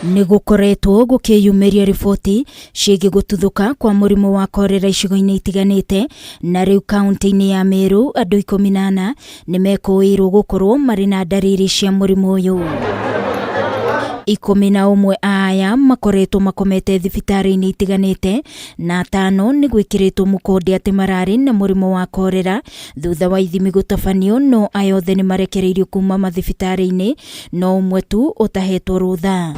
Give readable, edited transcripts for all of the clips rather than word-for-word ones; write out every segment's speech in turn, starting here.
Nigukoretwo gukiyumiria riboti ciĩgiĩ gũtuthũka kwa mũrimũ wa Cholera icigo-inĩ itiganite, na rĩu kaunti-ini ya Meru andũ 14 nĩmekũĩrwo gũkorwo marĩ na ndariri cia mũrimũ ũyũ. 11 aya makoretwo makomete thibitari-inĩ itiganite na Atano nĩ gwĩkĩrĩtwo mũkonde atĩ marari na mũrimũ wa Cholera thutha wa ithimi gutabanio, no aya othe nĩ marekereirio kuma mathibitari-inĩ, no ũmwe tu ũtahetwo rũtha.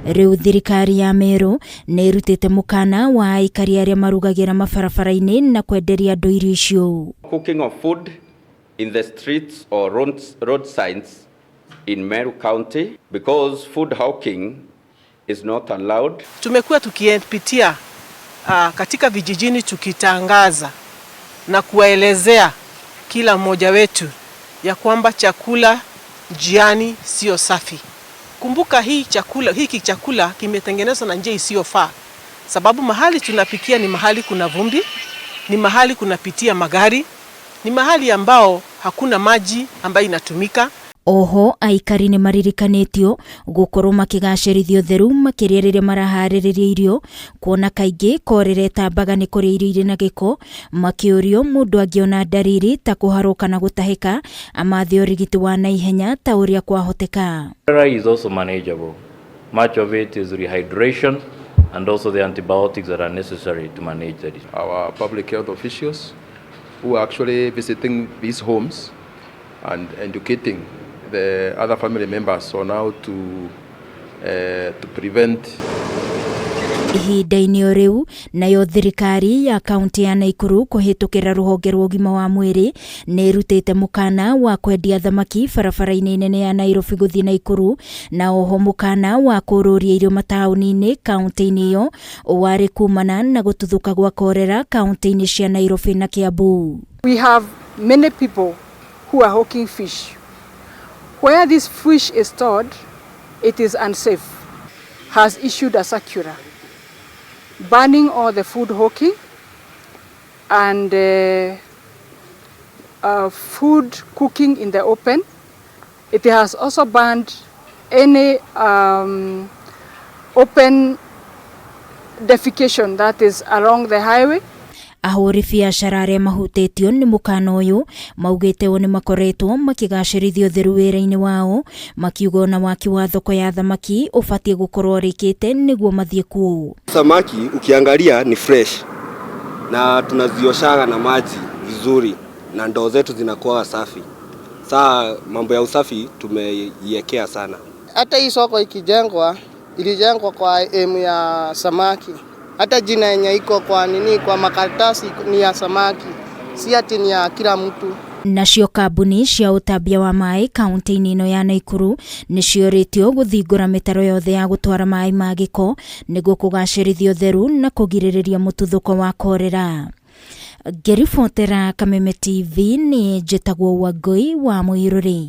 Rĩu thirikari ya Meru nĩ ĩrutĩte mũkana wa aikari arĩa marugagĩra mabarabara-inĩ na kwenderia andũ irio icio. Cooking of food in the streets or road signs in Meru County, because food hawking is not allowed. Tumekuwa tukipitia katika vijijini tukitangaza na kuwaelezea kila mmoja wetu ya kwamba chakula njiani sio safi. Kumbuka hiki chakula kimetengenezwa na njia isiyofaa, sababu mahali tunapikia ni mahali kuna vumbi, ni mahali kunapitia magari, ni mahali ambao hakuna maji ambayo inatumika. Oho aikari nĩ maririkanĩtio gũkorwo makĩgacĩrithia ũtheru makĩria rĩrĩa maraharĩrĩria irio, kuona kaingĩ Cholera ĩtambaga nĩ kũrĩa irio irĩ na gĩko, makĩũrio mũndũ angĩona ndariri ta kũharwo kana gũtahĩka amathe ũrigiti wa naihenya ta ũrĩa kwahoteka. Cholera is also manageable. Much of it is rehydration and also the antibiotics that are necessary to manage that. Our public health officials who are actually visiting these homes and educating the other family members on how to prevent. Ihinda-ini rĩu nayo thirikari ya kaunti ya Nakuru kũhĩtũkĩra rũhonge rwa ũgima wa mwĩrĩ nĩ ĩrutĩte mũkana wa kwendia thamaki barabara-inĩ nene ya Nairobi gũthiĩ Nakuru, na oho mũkana wa kũrũria irio matauni-inĩ kaunti-inĩ ĩyo warĩ kumana na gũtuthũka gwa Cholera kaunti-inĩ cia Nairobi na Kiambu. We have many people who are hawking fish. Where this fish is stored, it is unsafe. Has issued a circular banning all the food hawking and food cooking in the open. It has also banned any open defecation that is along the highway. Ahũri biacara arĩa mahutĩtio nĩ mũkana ũyũ maugĩte o nĩ makoretwo makĩgacĩrithia ũtheru wĩra-inĩ wao, makiuga ona waki wa thoko ya thamaki ũbatiĩ gũkorwo ũrĩkĩte nĩguo mathiĩ kuo. Samaki ukiangalia ni fresh na tunazioshaga na maji vizuri na ndoo zetu zinakuwa safi. Saa mambo ya usafi tumeiwekea sana. Hata hii soko ilijengwa kwa aim ya samaki. Hata jina yenye iko kwa makaratasi ni ya samaki, si ati ni ya kila mtu. Nacio kambuni cia ũtambia wa maĩ kaunti-inĩ ĩno ya Nakuru nĩ ciorĩtio gũthingũra mĩtaro yothe ya gũtwara maĩ ma gĩko nĩguo kũgacĩrithia ũtheru na kũgirĩrĩria mũtuthũko wa Cholera. Ngĩribotera Kameme TV nĩ njĩtagwo Wangui wa Mũirũrĩ.